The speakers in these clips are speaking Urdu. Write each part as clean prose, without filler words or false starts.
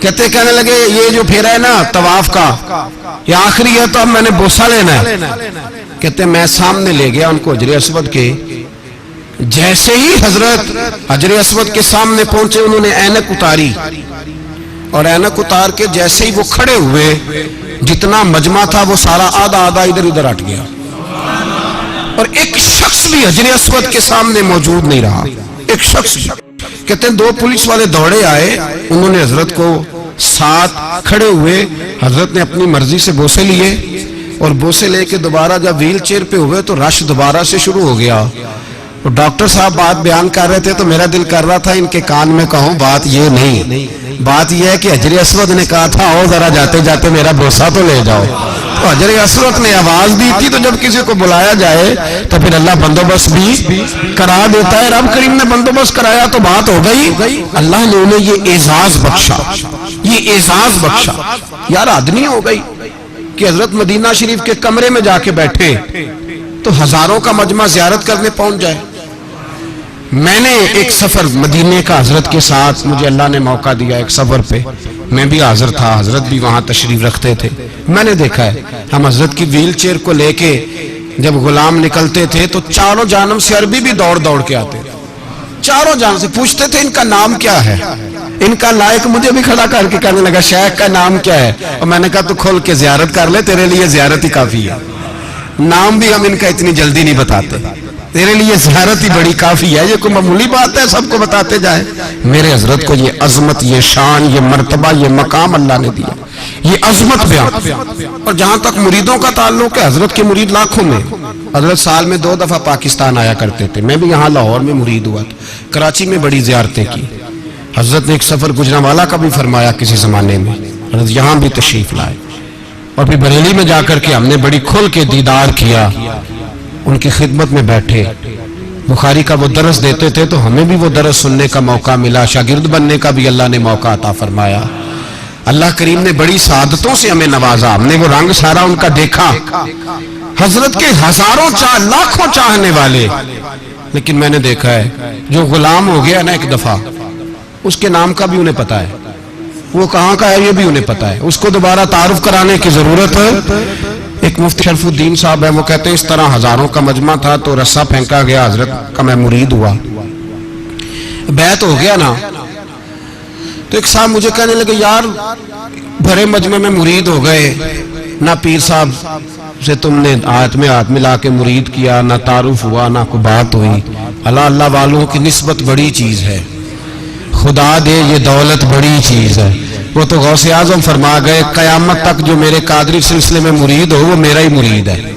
کہنے لگے یہ جو پھیرا ہے نا طواف کا یہ آخری ہے تو اب میں نے بوسہ لینا ہے. کہتے میں سامنے لے گیا ان کو حجر اسود کے. جیسے ہی حضرت حجر اسود کے سامنے پہنچے انہوں نے اینک اتاری اور اینک اتار کے جیسے ہی وہ کھڑے ہوئے جتنا مجمع تھا وہ سارا آدھا آدھا ادھر ادھر ہٹ گیا اور ایک شخص بھی حجر اسود کے سامنے موجود نہیں رہا. ایک شخص بھی. کہتے ہیں 2 پولیس والے دوڑے آئے, انہوں نے حضرت کو ساتھ کھڑے ہوئے, حضرت نے اپنی مرضی سے بوسے لیے اور بوسے لے کے دوبارہ جب ویل چیئر پہ ہوئے تو رش دوبارہ سے شروع ہو گیا. اور ڈاکٹر صاحب بات بیان کر رہے تھے تو میرا دل کر رہا تھا ان کے کان میں کہوں بات یہ نہیں, بات یہ ہے کہ حجر اسود نے کہا تھا آؤ ذرا جاتے جاتے میرا بوسہ تو لے جاؤ. تو حجر اسود نے آواز دی تھی تو جب کسی کو بلایا جائے تو پھر اللہ بندوبست بھی کرا دیتا ہے. رب کریم نے بندوبست کرایا تو بات ہو گئی. اللہ نے انہیں یہ اعزاز بخشا, یہ اعزاز بخشا. یار آدمی ہو گئی کہ حضرت مدینہ شریف کے کمرے میں جا کے بیٹھے تو ہزاروں کا مجمع زیارت کرنے پہنچ جائے. میں نے ایک سفر مدینے کا حضرت کے ساتھ مجھے اللہ نے موقع دیا, ایک سفر پہ میں بھی حاضر تھا, حضرت بھی وہاں تشریف رکھتے تھے. میں نے دیکھا ہے ہم حضرت کی ویل چیئر کو لے کے جب غلام نکلتے تھے تو چاروں جانب سے عربی بھی دوڑ دوڑ کے آتے تھے, چاروں جانب سے پوچھتے تھے ان کا نام کیا ہے. ان کا لائق مجھے بھی کھڑا کر کے کہنے لگا شیخ کا نام کیا ہے, اور میں نے کہا تو کھول کے زیارت کر لے, تیرے لیے زیارت ہی کافی ہے. نام بھی ہم ان کا اتنی جلدی نہیں بتاتے, تیرے لیے زیارت ہی بڑی کافی ہے. یہ کوئی معمولی بات ہے سب کو بتاتے جائے. میرے حضرت کو یہ عظمت, یہ شان, یہ مرتبہ, یہ مقام اللہ نے دیا, یہ عظمت بیان. اور جہاں تک مریدوں کا تعلق ہے حضرت کے مرید لاکھوں میں. حضرت سال میں 2 دفعہ پاکستان آیا کرتے تھے. میں بھی یہاں لاہور میں مرید ہوا تھا, کراچی میں بڑی زیارتیں کی. حضرت نے ایک سفر گجرانوالہ کا بھی فرمایا کسی زمانے میں, حضرت یہاں بھی تشریف لائے. اور پھر بریلی میں جا کر کے ہم نے بڑی کھل کے دیدار کیا, ان کی خدمت میں بیٹھے. بخاری کا وہ درس دیتے تھے تو ہمیں بھی وہ درس سننے کا موقع ملا, شاگرد بننے کا بھی اللہ نے موقع عطا فرمایا. اللہ کریم نے بڑی سعادتوں سے ہمیں نوازا, ہم نے وہ رنگ سارا ان کا دیکھا. حضرت کے ہزاروں لاکھوں چاہنے والے, لیکن میں نے دیکھا ہے جو غلام ہو گیا نا ایک دفعہ, اس کے نام کا بھی انہیں پتا ہے, وہ کہاں کا ہے یہ بھی انہیں پتا ہے, اس کو دوبارہ تعارف کرانے کی ضرورت ہے. ایک مفتی شرف الدین صاحب ہے, وہ کہتے ہیں اس طرح ہزاروں کا مجمع تھا تو رسا پھینکا گیا, حضرت کا میں مرید ہوا, بیعت ہو گیا نا. تو ایک صاحب مجھے کہنے لگے یار بھرے مجمع میں مرید ہو گئے, نہ پیر صاحب سے تم نے ہاتھ میں ہاتھ ملا کے مرید کیا, نہ تعارف ہوا, نہ کوئی بات ہوئی. اللہ والوں کی نسبت بڑی چیز ہے, خدا دے یہ دولت بڑی چیز ہے. وہ تو غوث اعظم فرما گئے قیامت تک جو میرے قادری سلسلے میں مرید ہو وہ میرا ہی مرید ہے.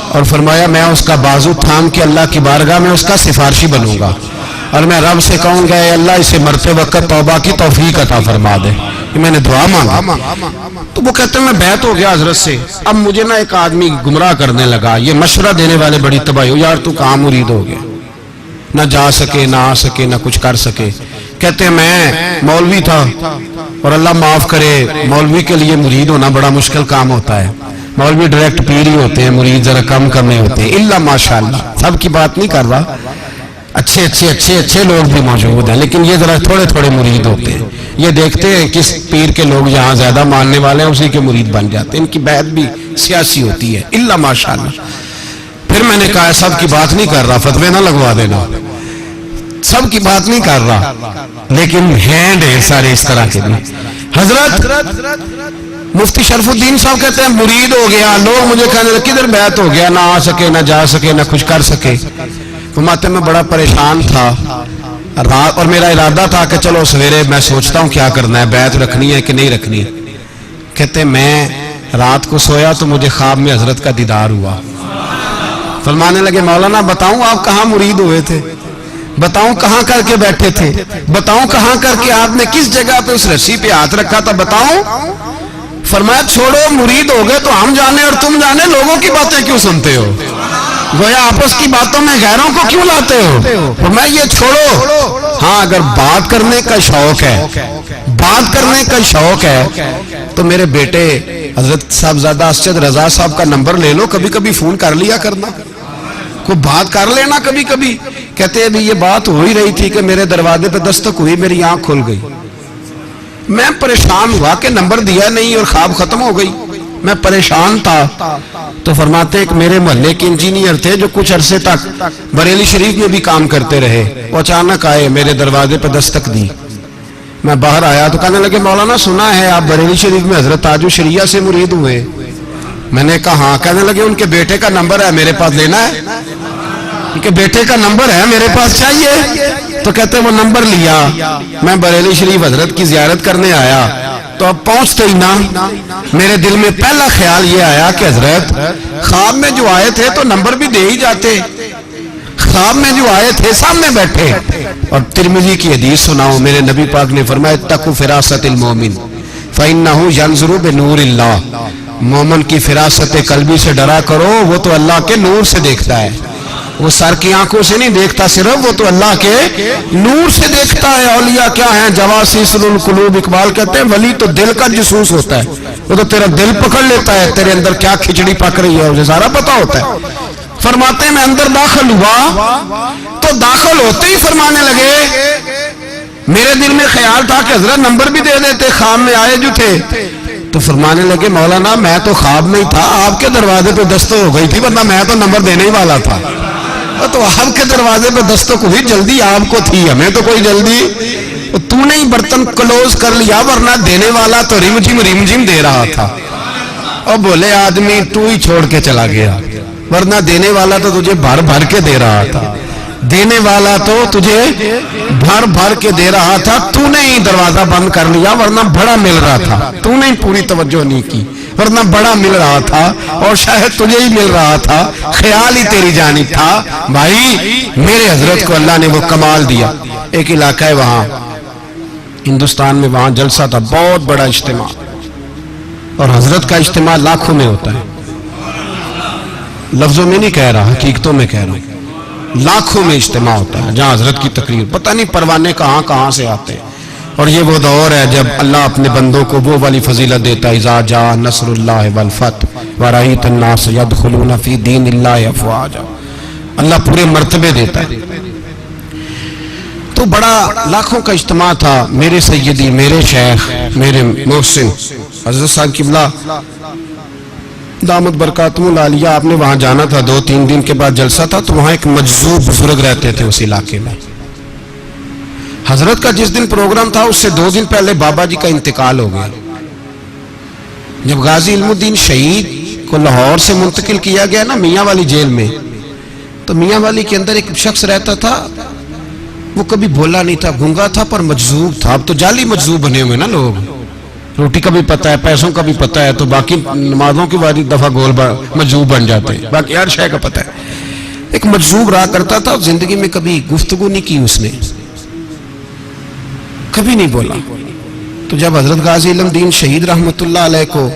اور فرمایا میں اس کا بازو تھام کے اللہ کی بارگاہ میں اس کا سفارشی بنوں گا, اور میں رب سے کہوں گا اے اللہ اسے مرتے وقت توبہ کی توفیق عطا فرما دے, کہ میں نے دعا مانگا. تو وہ کہتے ہیں میں بیعت ہو گیا حضرت سے. اب مجھے نا ایک آدمی گمراہ کرنے لگا, یہ مشورہ دینے والے بڑی تباہی ہو, یار تو کہاں مرید ہو گیا, نہ جا سکے نہ آ سکے نہ کچھ کر سکے. کہتے ہیں میں مولوی تھا, اور اللہ معاف کرے مولوی کے لیے مرید ہونا بڑا مشکل کام ہوتا ہے. مولوی ڈائریکٹ پیر ہی ہوتے ہیں, مرید ذرا کم کرنے ہوتے ہیں, الا ماشاءاللہ. سب کی بات نہیں کر رہا, اچھے لوگ بھی موجود ہیں, لیکن یہ ذرا تھوڑے تھوڑے مرید ہوتے ہیں. یہ دیکھتے ہیں کس پیر کے لوگ یہاں زیادہ ماننے والے ہیں اسی کے مرید بن جاتے ہیں. ان کی بیعت بھی سیاسی ہوتی ہے, الا ماشاءاللہ. پھر میں نے کہا سب کی بات نہیں کر رہا, فتوے نہ لگوا دینا, سب کی بات نہیں کر رہا, لیکن ہینڈ ہے سارے اس طرح کے. حضرت مفتی شرف الدین صاحب کہتے ہیں مرید ہو گیا, لوگ مجھے کہنے لگے کدھر بیعت ہو گیا, نہ آ سکے نہ جا سکے نہ کچھ کر سکے. فرماتے میں بڑا پریشان تھا رات, اور میرا ارادہ تھا کہ چلو سویرے میں سوچتا ہوں کیا کرنا ہے, بیعت رکھنی ہے کہ نہیں رکھنی ہے. کہتے میں رات کو سویا تو مجھے خواب میں حضرت کا دیدار ہوا. فرمانے لگے مولانا بتاؤں آپ کہاں مرید ہوئے تھے, بتاؤں کہاں کر کے بیٹھے تھے, بتاؤں کہاں کر کے آپ نے کس جگہ پہ اس رسی پہ ہاتھ رکھا تھا, بتاؤں. فرمایا چھوڑو مرید ہو گئے تو ہم جانے اور تم جانے, لوگوں کی باتیں کیوں سنتے ہو, گویا آپس کی باتوں میں غیروں کو کیوں لاتے ہو. فرمایا یہ چھوڑو. ہاں اگر بات کرنے کا شوق ہے تو میرے بیٹے حضرت صاحبزادہ اسجد رضا صاحب کا نمبر لے لو, کبھی کبھی فون کر لیا کرنا, کوئی بات کر لینا کبھی کبھی. کہتے ابھی یہ بات ہو ہی رہی تھی کہ میرے دروازے پہ دستک ہوئی, میری آنکھ کھل گئی. میں پریشان ہوا کہ نمبر دیا نہیں اور خواب ختم ہو گئی، میں پریشان تھا۔ تو فرماتے ایک میرے محلے کے انجینئر تھے جو کچھ عرصے تک بریلی شریف میں بھی کام کرتے رہے، وہ اچانک آئے، میرے دروازے پہ دستک دی، میں باہر آیا تو کہنے لگے مولانا سنا ہے آپ بریلی شریف میں حضرت تاج الشریعہ سے مرید ہوئے؟ میں نے کہا ہاں۔ کہنے لگے ان کے بیٹے کا نمبر ہے میرے پاس لینا ہے؟ ان کے بیٹے کا نمبر ہے میرے پاس چاہیے؟ تو کہتے وہ نمبر لیا، میں بریلی شریف حضرت کی زیارت کرنے آیا تو اب پہنچتے ہی نا میرے دل میں پہلا خیال یہ آیا کہ حضرت خواب میں جو آئے تھے تو نمبر بھی دے ہی جاتے، خواب میں جو آئے تھے سامنے بیٹھے۔ اور ترمذی کی حدیث سناؤ، میرے نبی پاک نے فرمایا اتقوا فراست المومن فإنہ ینظر بنور اللہ، مومن کی فراست قلبی سے ڈرا کرو، وہ تو اللہ کے نور سے دیکھتا ہے، وہ سر کی آنکھوں سے نہیں دیکھتا صرف، وہ تو اللہ کے نور سے دیکھتا ہے۔ اولیاء کیا ہیں؟ جواسیس القلوب، اقبال کہتے ہیں ولی تو دل کا جسوس ہوتا ہے، وہ تو تیرا دل پکڑ لیتا ہے، تیرے اندر کیا کھچڑی پک رہی ہے اسے سارا پتا ہوتا ہے۔ فرماتے ہیں میں اندر داخل ہوا تو داخل ہوتے ہی فرمانے لگے، میرے دل میں خیال تھا کہ حضرت نمبر بھی دے دیتے خواب میں آئے جو تھے، تو فرمانے لگے مولانا میں تو خواب میں ہی تھا، آپ کے دروازے پہ دستک ہو گئی تھی، ورنہ میں تو نمبر دینے ہی والا تھا۔ تو آپ کے دروازے پہ دستک ہوئی، جلدی آپ کو تھی، ہمیں تو کوئی جلدی، تو نے ہی برتن کلوز کر لیا، ورنہ دینے والا تو رم جم دے رہا تھا۔ اور بولے آدمی تو ہی چھوڑ کے چلا گیا، ورنہ دینے والا تو تجھے بھر بھر کے دے رہا تھا، دینے والا تو تجھے بھر بھر کے دے رہا تھا، تو نے ہی دروازہ بند کر لیا، ورنہ بڑا مل رہا تھا، تو نے ہی پوری توجہ نہیں کی، ورنہ بڑا مل رہا تھا، اور شاید تجھے ہی مل رہا تھا، خیال ہی تیری جانب تھا۔ بھائی میرے حضرت کو اللہ نے وہ کمال دیا۔ ایک علاقہ ہے وہاں ہندوستان میں، وہاں جلسہ تھا، بہت بڑا اجتماع، اور حضرت کا اجتماع لاکھوں میں ہوتا ہے، لفظوں میں نہیں کہہ رہا، حقیقتوں میں کہہ رہا ہوں، لاکھوں میں اجتماع ہوتا ہے جہاں حضرت کی تقریر، پتہ نہیں پروانے کہاں کہاں سے آتے ہیں۔ اور یہ وہ دور ہے جب اللہ اپنے بندوں کو وہ والی فضیلت دیتا ہے، اذا جاء نصر اللہ والفتح ورأیت الناس یدخلون فی دین اللہ افواجا، اللہ پورے مرتبے دیتا ہے۔ تو بڑا لاکھوں کا اجتماع تھا، میرے سیدی، میرے شیخ، میرے محسن حضرت صاحب قبلہ دامت برکاتہم العالیہ، آپ نے وہاں جانا تھا، 2-3 دن کے بعد جلسہ تھا، تو وہاں ایک مجذوب بزرگ رہتے تھے اس علاقے میں۔ حضرت کا جس دن پروگرام تھا اس سے 2 دن پہلے بابا جی کا انتقال ہو گیا۔ جب غازی علم الدین شہید کو لاہور سے منتقل کیا گیا نا میاں والی جیل میں، تو میاں والی کے اندر ایک شخص رہتا تھا، وہ کبھی بولا نہیں تھا، گنگا تھا پر مجذوب تھا۔ اب تو جعلی مجذوب بنے ہوئے نا لوگ، روٹی کا بھی پتہ ہے، پیسوں کا بھی پتہ ہے، تو باقی نمازوں کی باری دفعہ گول مجذوب بن جاتے ہیں، باقی ہر شے کا پتہ ہے۔ ایک مجذوب رہا کرتا تھا، زندگی میں کبھی گفتگو نہیں کی اس نے، کبھی نہیں بولا۔ تو جب حضرت غازی علم دین شہید رحمت اللہ علیہ کو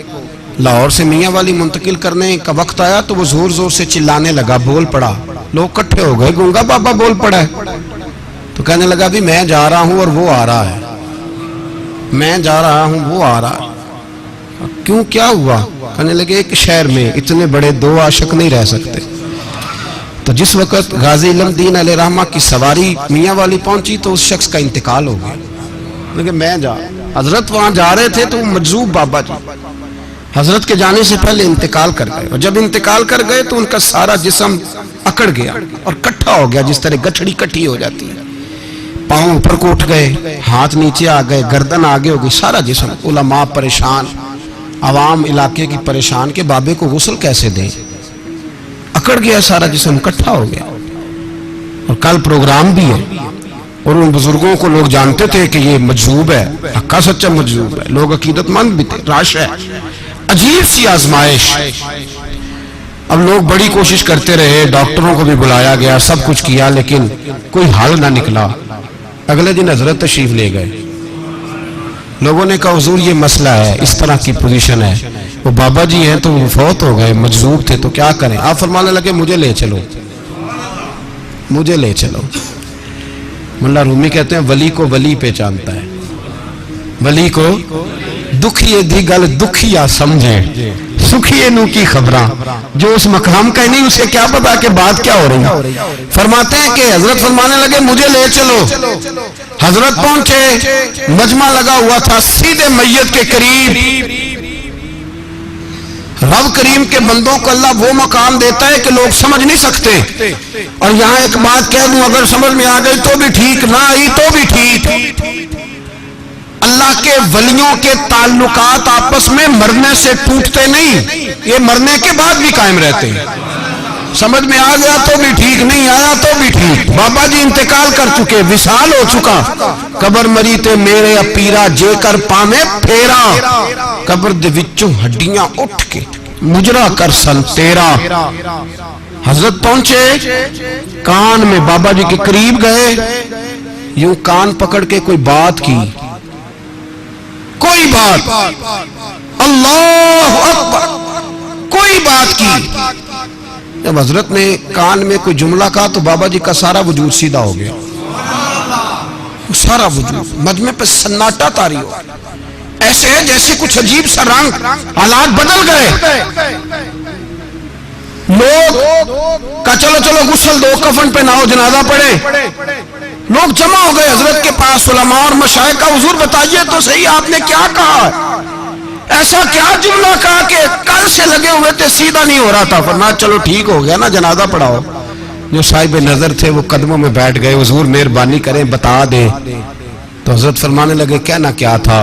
لاہور سے میاں والی منتقل کرنے کا وقت آیا تو وہ زور زور سے چلانے لگا، بول پڑا، لوگ کٹھے ہو گئے، گنگا بابا بول پڑا ہے۔ تو کہنے لگا بھی میں جا رہا ہوں اور وہ آ رہا ہے، میں جا رہا ہوں وہ آ رہا ہے۔ کیوں، کیا ہوا؟ کہنے لگے ایک شہر میں اتنے بڑے 2 عاشق نہیں رہ سکتے۔ تو جس وقت غازی علم دین علیہ رحمہ کی سواری میاں والی پہنچی تو اس شخص کا انتقال ہو گیا۔ لیکن میں حضرت وہاں جا رہے تھے تو مجذوب بابا جی حضرت کے جانے سے پہلے انتقال کر گئے، اور جب انتقال کر گئے تو ان کا سارا جسم اکڑ گیا اور کٹھا ہو گیا، جس طرح گٹھڑی کٹھی ہو جاتی ہے، پاؤں اوپر کو اٹھ گئے، ہاتھ نیچے آ گئے، گردن آگے ہو گئی، سارا جسم۔ علماء پریشان، عوام علاقے کی پریشان کہ بابے کو غسل کیسے دیں، اکڑ گیا سارا جسم، کٹھا ہو گیا۔ اور کل پروگرام بھی ہے، اور ان بزرگوں کو لوگ جانتے تھے کہ یہ مجذوب ہے، حقا سچا مجذوب ہے، لوگ عقیدت مند بھی تھے، راش ہے، عجیب سی آزمائش۔ اب لوگ بڑی کوشش کرتے رہے، ڈاکٹروں کو بھی بلایا گیا، سب کچھ کیا، لیکن کوئی حل نہ نکلا۔ اگلے دن حضرت تشریف لے گئے، لوگوں نے کہا حضور یہ مسئلہ ہے، اس طرح کی پوزیشن ہے، وہ بابا جی ہیں تو وہ فوت ہو گئے، مجذوب تھے، تو کیا کریں؟ آپ فرمانے لگے مجھے لے چلو، مجھے لے چلو۔ ملا رومی کہتے ہیں ولی کو ولی پہچانتا ہے، ولی کو دکھیے دی گل دکھیا سمجھے، سکھیے نو کی خبراں، جو اس مقام کا ہی نہیں اسے کیا پتا کہ بات کیا ہو رہی. فرماتے ہیں کہ حضرت فرمانے لگے مجھے لے چلو. حضرت پہنچے، مجمع لگا ہوا تھا سیدھے میت کے قریب. رب کریم کے بندوں کو اللہ وہ مقام دیتا ہے کہ لوگ سمجھ نہیں سکتے. اور یہاں ایک بات کہہ دوں، اگر سمجھ میں آ گئی تو بھی ٹھیک، نہ آئی تو بھی ٹھیک. اللہ کے ولیوں کے تعلقات آپس میں مرنے سے ٹوٹتے نہیں، یہ مرنے کے بعد بھی قائم رہتے ہیں. سمجھ میں آ گیا تو بھی ٹھیک، نہیں آیا تو بھی ٹھیک. بابا جی انتقال کر چکے، وصال ہو چکا. قبر مری تے میرے اپیرا جے کر پاویں پھیرا، قبر دے وچوں ہڈیاں اٹھ کے مجرا کر سن تیرا. حضرت پہنچے، کان میں بابا جی کے قریب گئے، یوں کان پکڑ کے کوئی بات کی، کوئی بات، اللہ اکبر، کوئی بات کی. جب حضرت نے کان میں کوئی جملہ کہا تو بابا جی کا سارا وجود سیدھا ہو گیا، سارا وجود. مجمع پہ سناٹا طاری ہو، ایسے ہے جیسے کچھ عجیب سا رنگ، حالات بدل گئے. لوگ کہا چلو چلو غسل دو، کفن پہ ناؤ، جنازہ پڑھے. لوگ جمع ہو گئے حضرت کے پاس، علماء اور مشائخ کا. حضور بتائیے تو صحیح آپ نے کیا کہا، ایسا کیا جملہ کہا کہ کل سے لگے ہوئے تھے سیدھا نہیں ہو رہا تھا. فرمایا چلو ٹھیک ہو گیا نا، جنازہ پڑھاؤ. جو صاحب نظر تھے وہ قدموں میں بیٹھ گئے، حضور مہربانی کریں بتا دیں. تو حضرت فرمانے لگے کہنا کیا تھا.